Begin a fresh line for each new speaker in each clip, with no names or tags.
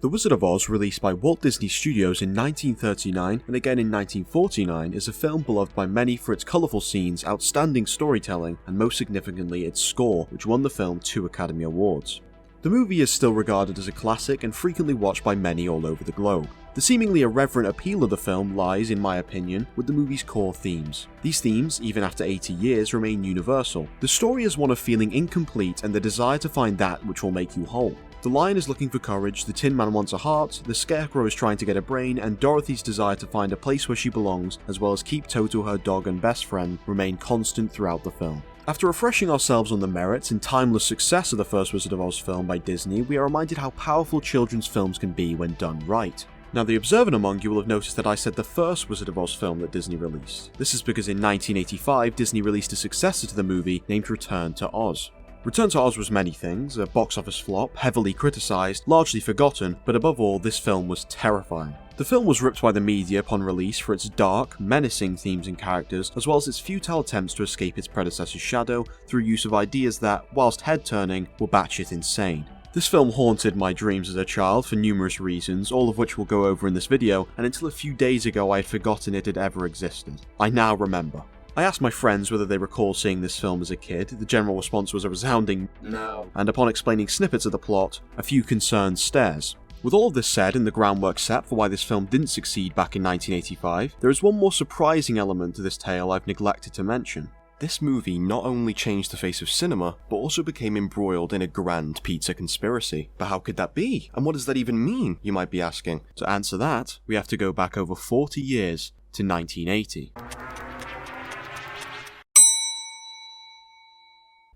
The Wizard of Oz, released by Walt Disney Studios in 1939 and again in 1949, is a film beloved by many for its colourful scenes, outstanding storytelling, and most significantly its score, which won the film 2 Academy Awards. The movie is still regarded as a classic and frequently watched by many all over the globe. The seemingly irreverent appeal of the film lies, in my opinion, with the movie's core themes. These themes, even after 80 years, remain universal. The story is one of feeling incomplete and the desire to find that which will make you whole. The Lion is looking for courage, the Tin Man wants a heart, the Scarecrow is trying to get a brain, and Dorothy's desire to find a place where she belongs, as well as keep Toto her dog and best friend, remain constant throughout the film. After refreshing ourselves on the merits and timeless success of the first Wizard of Oz film by Disney, we are reminded how powerful children's films can be when done right. Now, the observant among you will have noticed that I said the first Wizard of Oz film that Disney released. This is because in 1985, Disney released a successor to the movie named Return to Oz. Return to Oz was many things, a box office flop, heavily criticised, largely forgotten, but above all, this film was terrifying. The film was ripped by the media upon release for its dark, menacing themes and characters, as well as its futile attempts to escape its predecessor's shadow through use of ideas that, whilst head-turning, were batshit insane. This film haunted my dreams as a child for numerous reasons, all of which we'll go over in this video, and until a few days ago I had forgotten it had ever existed. I now remember. I asked my friends whether they recall seeing this film as a kid. The general response was a resounding no, and upon explaining snippets of the plot, a few concerned stares. With all of this said and the groundwork set for why this film didn't succeed back in 1985, there is one more surprising element to this tale I've neglected to mention. This movie not only changed the face of cinema, but also became embroiled in a grand pizza conspiracy. But how could that be? And what does that even mean, you might be asking? To answer that, we have to go back over 40 years to 1980.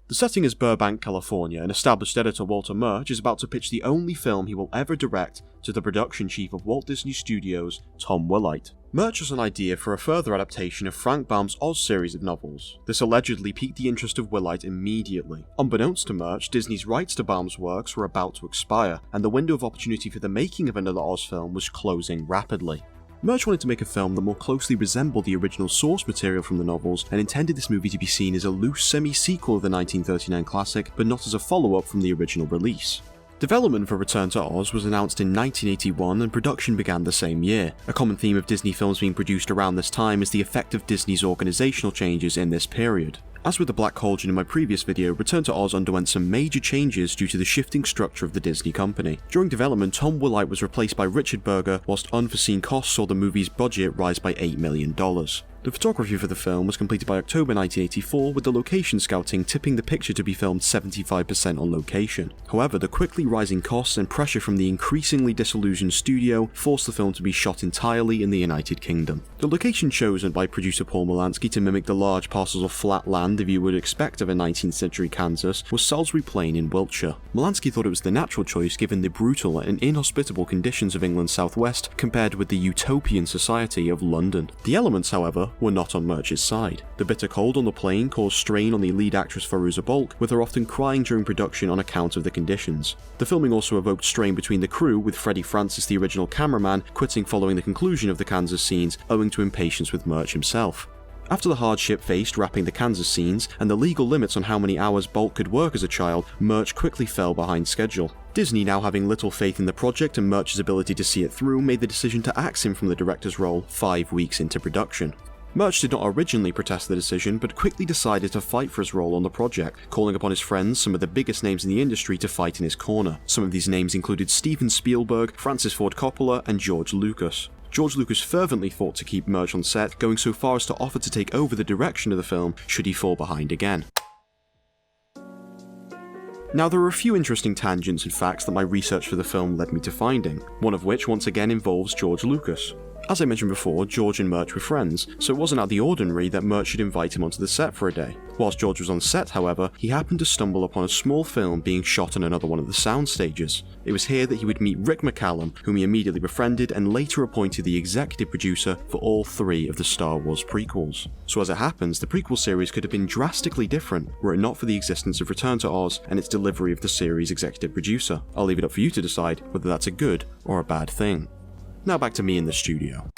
The setting is Burbank, California, and established editor Walter Murch is about to pitch the only film he will ever direct to the production chief of Walt Disney Studios, Tom Willite. Murch has an idea for a further adaptation of Frank Baum's Oz series of novels. This allegedly piqued the interest of Willite immediately. Unbeknownst to Murch, Disney's rights to Baum's works were about to expire, and the window of opportunity for the making of another Oz film was closing rapidly. Murch wanted to make a film that more closely resembled the original source material from the novels, and intended this movie to be seen as a loose semi-sequel of the 1939 classic, but not as a follow-up from the original release. Development for Return to Oz was announced in 1981 and production began the same year. A common theme of Disney films being produced around this time is the effect of Disney's organisational changes in this period. As with the Black Cauldron in my previous video, Return to Oz underwent some major changes due to the shifting structure of the Disney company. During development, Tom Willite was replaced by Richard Berger, whilst unforeseen costs saw the movie's budget rise by $8 million. The photography for the film was completed by October 1984, with the location scouting tipping the picture to be filmed 75% on location. However, the quickly rising costs and pressure from the increasingly disillusioned studio forced the film to be shot entirely in the United Kingdom. The location chosen by producer Paul Molansky to mimic the large parcels of flat land you would expect of a 19th century Kansas was Salisbury Plain in Wiltshire. Molansky thought it was the natural choice given the brutal and inhospitable conditions of England's southwest compared with the utopian society of London. The elements, however, were not on Murch's side. The bitter cold on the plain caused strain on the lead actress Fairuza Balk, with her often crying during production on account of the conditions. The filming also evoked strain between the crew, with Freddie Francis, the original cameraman, quitting following the conclusion of the Kansas scenes owing to impatience with Murch himself. After the hardship faced wrapping the Kansas scenes and the legal limits on how many hours Balk could work as a child, Murch quickly fell behind schedule. Disney, now having little faith in the project and Murch's ability to see it through, made the decision to axe him from the director's role 5 weeks into production. Murch did not originally protest the decision, but quickly decided to fight for his role on the project, calling upon his friends, some of the biggest names in the industry, to fight in his corner. Some of these names included Steven Spielberg, Francis Ford Coppola, and George Lucas. George Lucas fervently fought to keep Murch on set, going so far as to offer to take over the direction of the film should he fall behind again. Now, there are a few interesting tangents and facts that my research for the film led me to finding, one of which once again involves George Lucas. As I mentioned before, George and Murch were friends, so it wasn't out of the ordinary that Murch should invite him onto the set for a day. Whilst George was on set, however, he happened to stumble upon a small film being shot on another one of the sound stages. It was here that he would meet Rick McCallum, whom he immediately befriended and later appointed the executive producer for all 3 of the Star Wars prequels. So as it happens, the prequel series could have been drastically different were it not for the existence of Return to Oz and its delivery of the series' executive producer. I'll leave it up for you to decide whether that's a good or a bad thing. Now back to me in the studio.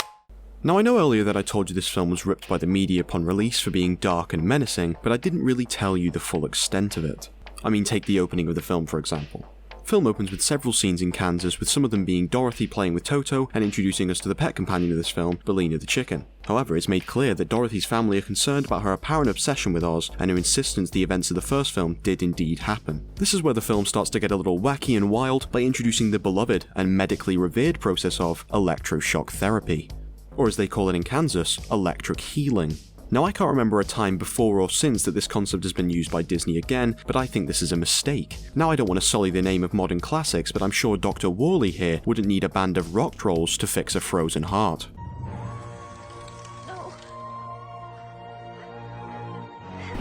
Now I know earlier that I told you this film was ripped by the media upon release for being dark and menacing, but I didn't really tell you the full extent of it. I mean, take the opening of the film for example. The film opens with several scenes in Kansas, with some of them being Dorothy playing with Toto and introducing us to the pet companion of this film, Billina the chicken. However, it's made clear that Dorothy's family are concerned about her apparent obsession with Oz and her insistence the events of the first film did indeed happen. This is where the film starts to get a little wacky and wild by introducing the beloved and medically revered process of electroshock therapy, or as they call it in Kansas, electric healing. Now I can't remember a time before or since that this concept has been used by Disney again, but I think this is a mistake. Now I don't want to sully the name of modern classics, but I'm sure Dr. Worley here wouldn't need a band of rock trolls to fix a frozen heart.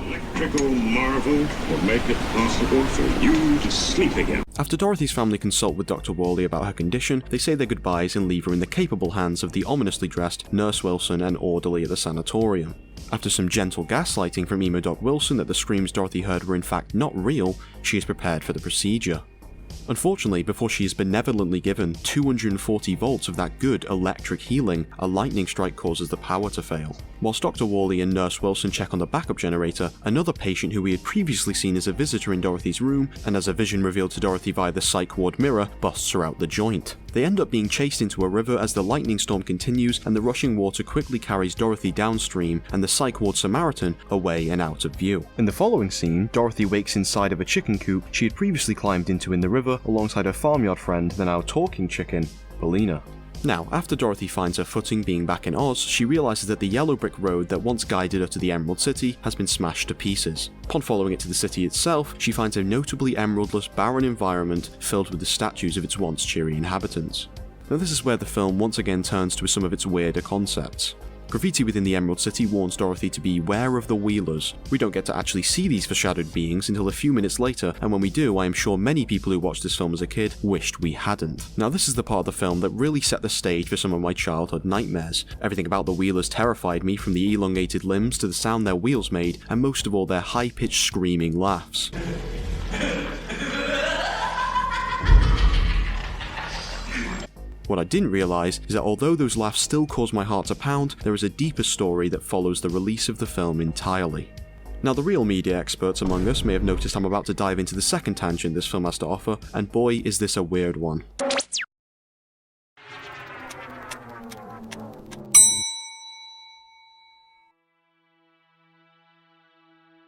Electrical marvel will make it possible for you to sleep again.
After Dorothy's family consult with Dr. Worley about her condition, they say their goodbyes and leave her in the capable hands of the ominously dressed Nurse Wilson and orderly at the sanatorium. After some gentle gaslighting from Emo Doc Wilson that the screams Dorothy heard were in fact not real, she is prepared for the procedure. Unfortunately, before she is benevolently given 240 volts of that good electric healing, a lightning strike causes the power to fail. Whilst Dr. Worley and Nurse Wilson check on the backup generator, another patient who we had previously seen as a visitor in Dorothy's room, and as a vision revealed to Dorothy via the psych ward mirror, busts her out the joint. They end up being chased into a river as the lightning storm continues and the rushing water quickly carries Dorothy downstream and the psych ward Samaritan away and out of view. In the following scene, Dorothy wakes inside of a chicken coop she had previously climbed into in the river alongside her farmyard friend, the now talking chicken, Billina. Now, after Dorothy finds her footing being back in Oz, she realises that the yellow brick road that once guided her to the Emerald City has been smashed to pieces. Upon following it to the city itself, she finds a notably emeraldless, barren environment filled with the statues of its once cheery inhabitants. Now this is where the film once again turns to some of its weirder concepts. Graffiti within the Emerald City warns Dorothy to beware of the Wheelers. We don't get to actually see these foreshadowed beings until a few minutes later, and when we do, I am sure many people who watched this film as a kid wished we hadn't. Now this is the part of the film that really set the stage for some of my childhood nightmares. Everything about the Wheelers terrified me, from the elongated limbs to the sound their wheels made, and most of all their high-pitched screaming laughs. What I didn't realise is that although those laughs still cause my heart to pound, there is a deeper story that follows the release of the film entirely. Now the real media experts among us may have noticed I'm about to dive into the second tangent this film has to offer, and boy is this a weird one.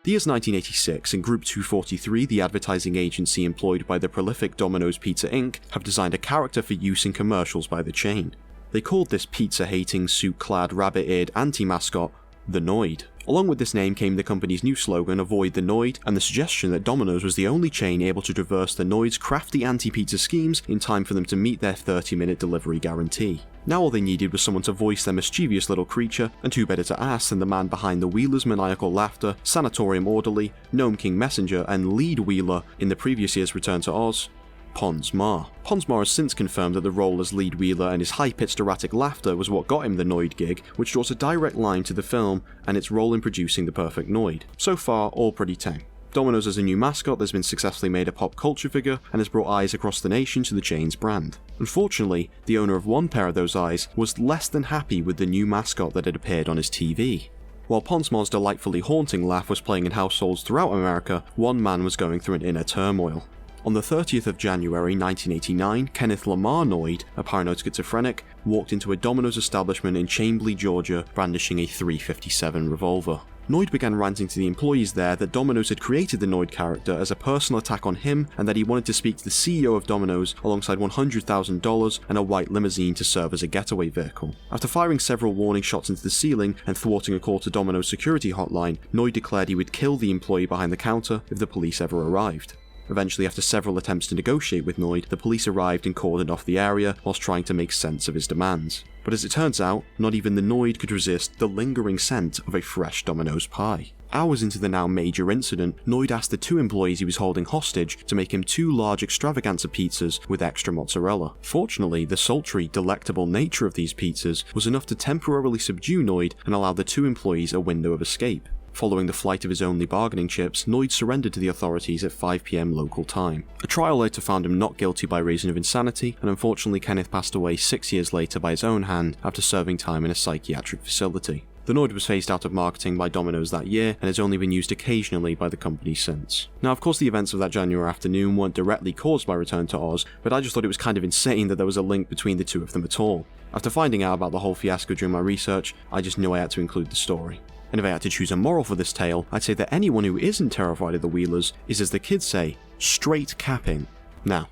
The year's 1986, and Group 243, the advertising agency employed by the prolific Domino's Pizza Inc., have designed a character for use in commercials by the chain. They called this pizza-hating, suit-clad, rabbit-eared anti-mascot the Noid. Along with this name came the company's new slogan, Avoid the Noid, and the suggestion that Domino's was the only chain able to traverse the Noid's crafty anti-pizza schemes in time for them to meet their 30-minute delivery guarantee. Now all they needed was someone to voice their mischievous little creature, and who better to ask than the man behind the Wheeler's maniacal laughter, Sanatorium Orderly, Gnome King Messenger, and lead Wheeler in the previous year's Return to Oz, Pons Ma. Pons Ma has since confirmed that the role as lead Wheeler and his high-pitched erratic laughter was what got him the Noid gig, which draws a direct line to the film and its role in producing the perfect Noid. So far, all pretty tame. Domino's as a new mascot that's been successfully made a pop culture figure and has brought eyes across the nation to the chain's brand. Unfortunately, the owner of one pair of those eyes was less than happy with the new mascot that had appeared on his TV. While Pons Ma's delightfully haunting laugh was playing in households throughout America, one man was going through an inner turmoil. On the 30th of January 1989, Kenneth Lamar Noid, a paranoid schizophrenic, walked into a Domino's establishment in Chamblee, Georgia, brandishing a .357 revolver. Noid began ranting to the employees there that Domino's had created the Noid character as a personal attack on him, and that he wanted to speak to the CEO of Domino's alongside $100,000 and a white limousine to serve as a getaway vehicle. After firing several warning shots into the ceiling and thwarting a call to Domino's security hotline, Noid declared he would kill the employee behind the counter if the police ever arrived. Eventually, after several attempts to negotiate with Noid, the police arrived and cordoned off the area whilst trying to make sense of his demands. But as it turns out, not even the Noid could resist the lingering scent of a fresh Domino's pie. Hours into the now major incident, Noid asked the 2 employees he was holding hostage to make him 2 large extravaganza pizzas with extra mozzarella. Fortunately, the sultry, delectable nature of these pizzas was enough to temporarily subdue Noid and allow the 2 employees a window of escape. Following the flight of his only bargaining chips, Noid surrendered to the authorities at 5 PM local time. A trial later found him not guilty by reason of insanity, and unfortunately Kenneth passed away 6 years later by his own hand after serving time in a psychiatric facility. The Noid was phased out of marketing by Dominos that year and has only been used occasionally by the company since. Now, of course, the events of that January afternoon weren't directly caused by Return to Oz, but I just thought it was kind of insane that there was a link between the 2 of them at all. After finding out about the whole fiasco during my research, I just knew I had to include the story. And if I had to choose a moral for this tale, I'd say that anyone who isn't terrified of the Wheelers is, as the kids say, straight capping. Now,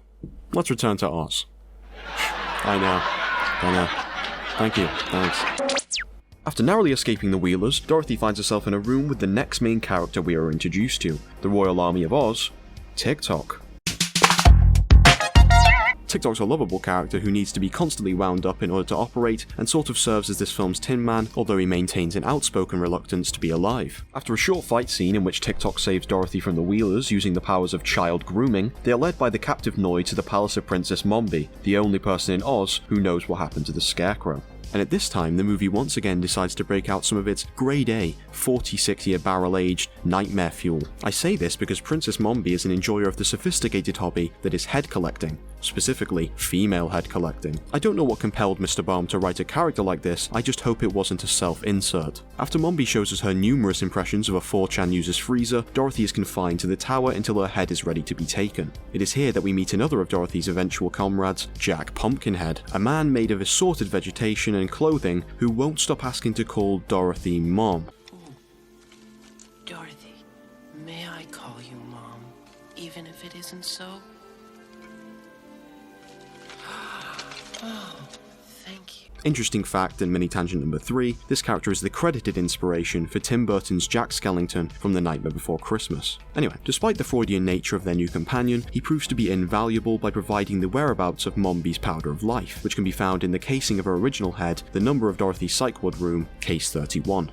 let's return to Oz. I know. Thank you, thanks. After narrowly escaping the Wheelers, Dorothy finds herself in a room with the next main character we are introduced to, the Royal Army of Oz, Tick-Tock. Tick-Tock's a lovable character who needs to be constantly wound up in order to operate, and sort of serves as this film's Tin Man, although he maintains an outspoken reluctance to be alive. After a short fight scene in which Tick-Tock saves Dorothy from the Wheelers using the powers of child grooming, they are led by the captive Noid to the palace of Princess Mombi, the only person in Oz who knows what happened to the Scarecrow. And at this time, the movie once again decides to break out some of its grade A, 46-year barrel-aged nightmare fuel. I say this because Princess Mombi is an enjoyer of the sophisticated hobby that is head collecting, specifically female head collecting. I don't know what compelled Mr. Baum to write a character like this, I just hope it wasn't a self-insert. After Mombi shows us her numerous impressions of a 4chan user's freezer, Dorothy is confined to the tower until her head is ready to be taken. It is here that we meet another of Dorothy's eventual comrades, Jack Pumpkinhead, a man made of assorted vegetation and clothing who won't stop asking to call Dorothy Mom.
Dorothy, may I call you Mom, even if it isn't so? Oh, thank you.
Interesting fact and mini tangent number 3, this character is the credited inspiration for Tim Burton's Jack Skellington from The Nightmare Before Christmas. Anyway, despite the Freudian nature of their new companion, he proves to be invaluable by providing the whereabouts of Mombi's powder of life, which can be found in the casing of her original head, the number of Dorothy's psych ward room, case 31.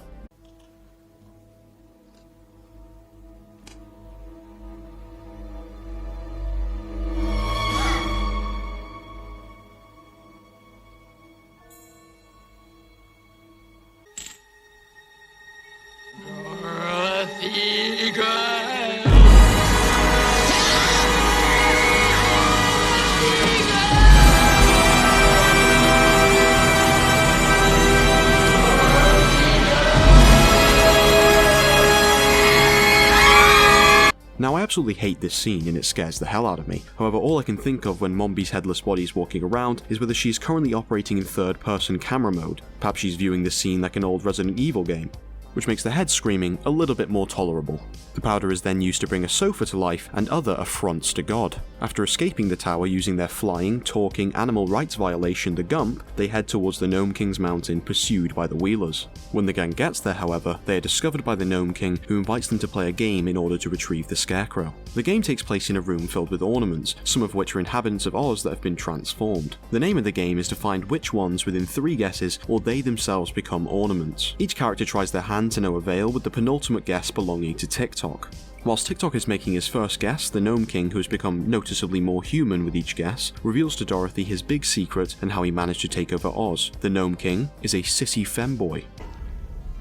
Now, I absolutely hate this scene and it scares the hell out of me. However, all I can think of when Mombi's headless body is walking around is whether she is currently operating in third-person camera mode. Perhaps she's viewing this scene like an old Resident Evil game, which makes the head screaming a little bit more tolerable. The powder is then used to bring a sofa to life and other affronts to God. After escaping the tower using their flying, talking, animal rights violation, the Gump, they head towards the Gnome King's mountain, pursued by the Wheelers. When the gang gets there, however, they are discovered by the Gnome King, who invites them to play a game in order to retrieve the Scarecrow. The game takes place in a room filled with ornaments, some of which are inhabitants of Oz that have been transformed. The name of the game is to find which ones within 3 guesses or they themselves become ornaments. Each character tries their hand to no avail, with the penultimate guess belonging to Tick-Tock. Whilst Tick-Tock is making his first guess, the Gnome King, who has become noticeably more human with each guess, reveals to Dorothy his big secret and how he managed to take over Oz. The Gnome King is a sissy femboy.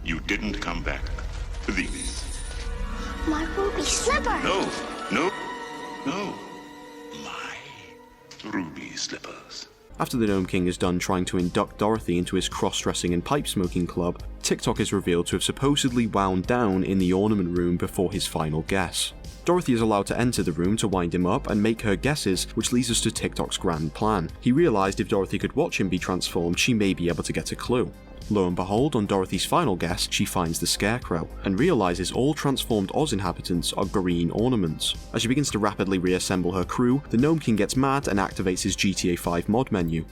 You didn't come back to leave me.
My ruby slipper!
No. My ruby slippers.
After the Gnome King is done trying to induct Dorothy into his cross-dressing and pipe-smoking club, Tick-Tock is revealed to have supposedly wound down in the ornament room before his final guess. Dorothy is allowed to enter the room to wind him up and make her guesses, which leads us to Tick-Tock's grand plan. He realised if Dorothy could watch him be transformed, she may be able to get a clue. Lo and behold, on Dorothy's final guess, she finds the Scarecrow, and realises all transformed Oz inhabitants are green ornaments. As she begins to rapidly reassemble her crew, the Gnome King gets mad and activates his GTA 5 mod menu.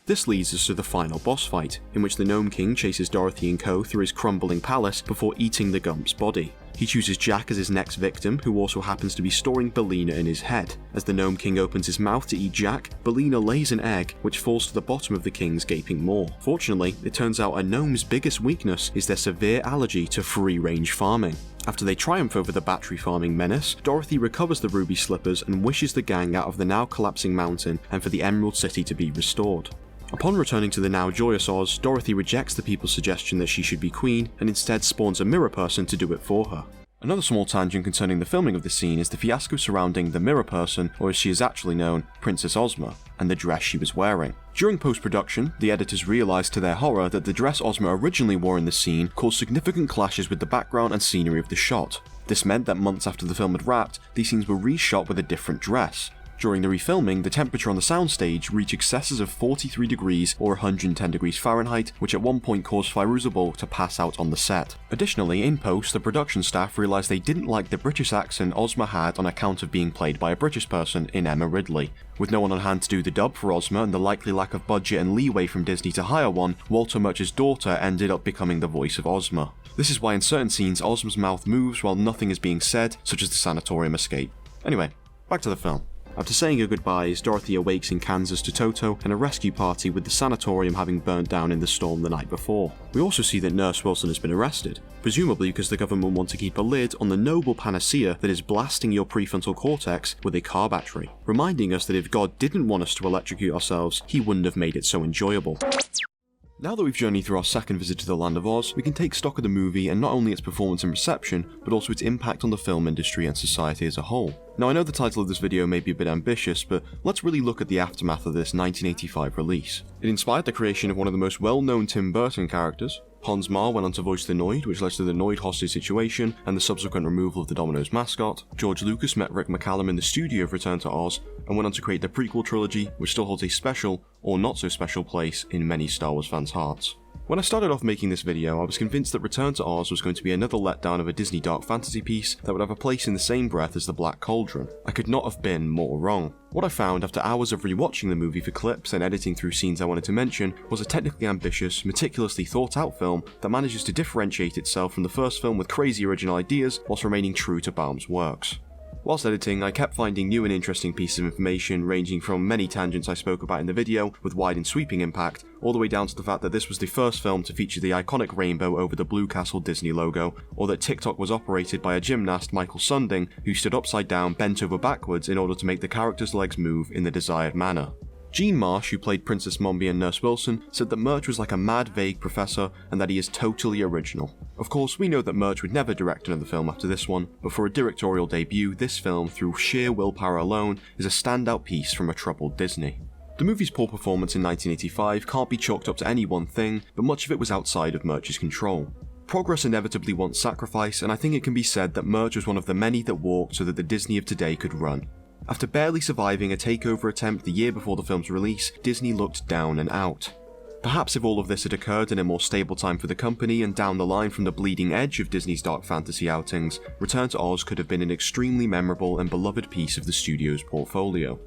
This leads us to the final boss fight, in which the Gnome King chases Dorothy and co through his crumbling palace before eating the Gump's body. He chooses Jack as his next victim, who also happens to be storing Bellina in his head. As the Gnome King opens his mouth to eat Jack, Bellina lays an egg, which falls to the bottom of the King's gaping maw. Fortunately, it turns out a gnome's biggest weakness is their severe allergy to free-range farming. After they triumph over the battery farming menace, Dorothy recovers the ruby slippers and wishes the gang out of the now collapsing mountain and for the Emerald City to be restored. Upon returning to the now joyous Oz, Dorothy rejects the people's suggestion that she should be queen and instead spawns a mirror person to do it for her. Another small tangent concerning the filming of this scene is the fiasco surrounding the mirror person, or as she is actually known, Princess Ozma, and the dress she was wearing. During post-production, the editors realised to their horror that the dress Ozma originally wore in the scene caused significant clashes with the background and scenery of the shot. This meant that months after the film had wrapped, these scenes were reshot with a different dress. During the refilming, the temperature on the soundstage reached excesses of 43 degrees or 110 degrees Fahrenheit, which at one point caused Firouzabal to pass out on the set. Additionally, in post, the production staff realised they didn't like the British accent Ozma had on account of being played by a British person in Emma Ridley. With no one on hand to do the dub for Ozma and the likely lack of budget and leeway from Disney to hire one, Walter Murch's daughter ended up becoming the voice of Ozma. This is why in certain scenes Ozma's mouth moves while nothing is being said, such as the sanatorium escape. Anyway, back to the film. After saying her goodbyes, Dorothy awakes in Kansas to Toto and a rescue party with the sanatorium having burnt down in the storm the night before. We also see that Nurse Wilson has been arrested, presumably because the government want to keep a lid on the noble panacea that is blasting your prefrontal cortex with a car battery, reminding us that if God didn't want us to electrocute ourselves, he wouldn't have made it so enjoyable. Now that we've journeyed through our second visit to the Land of Oz, we can take stock of the movie and not only its performance and reception, but also its impact on the film industry and society as a whole. Now I know the title of this video may be a bit ambitious, but let's really look at the aftermath of this 1985 release. It inspired the creation of one of the most well-known Tim Burton characters. Hans Marr went on to voice the Noid, which led to the Noid hostage situation and the subsequent removal of the Dominos mascot. George Lucas met Rick McCallum in the studio of Return to Oz and went on to create the prequel trilogy, which still holds a special, or not so special place in many Star Wars fans' hearts. When I started off making this video, I was convinced that Return to Oz was going to be another letdown of a Disney dark fantasy piece that would have a place in the same breath as The Black Cauldron. I could not have been more wrong. What I found after hours of rewatching the movie for clips and editing through scenes I wanted to mention was a technically ambitious, meticulously thought out film that manages to differentiate itself from the first film with crazy original ideas whilst remaining true to Baum's works. Whilst editing, I kept finding new and interesting pieces of information ranging from many tangents I spoke about in the video with wide and sweeping impact, all the way down to the fact that this was the first film to feature the iconic rainbow over the Blue Castle Disney logo, or that TikTok was operated by a gymnast, Michael Sunding, who stood upside down bent over backwards in order to make the character's legs move in the desired manner. Jean Marsh, who played Princess Mombi and Nurse Wilson, said that Murch was like a mad, vague professor and that he is totally original. Of course, we know that Murch would never direct another film after this one, but for a directorial debut, this film, through sheer willpower alone, is a standout piece from a troubled Disney. The movie's poor performance in 1985 can't be chalked up to any one thing, but much of it was outside of Murch's control. Progress inevitably wants sacrifice, and I think it can be said that Murch was one of the many that walked so that the Disney of today could run. After barely surviving a takeover attempt the year before the film's release, Disney looked down and out. Perhaps if all of this had occurred in a more stable time for the company and down the line from the bleeding edge of Disney's dark fantasy outings, Return to Oz could have been an extremely memorable and beloved piece of the studio's portfolio.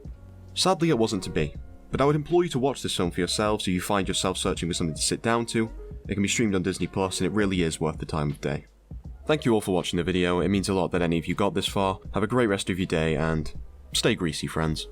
Sadly, it wasn't to be, but I would implore you to watch this film for yourselves if you find yourself searching for something to sit down to. It can be streamed on Disney Plus and it really is worth the time of day. Thank you all for watching the video, it means a lot that any of you got this far. Have a great rest of your day and stay greasy, friends.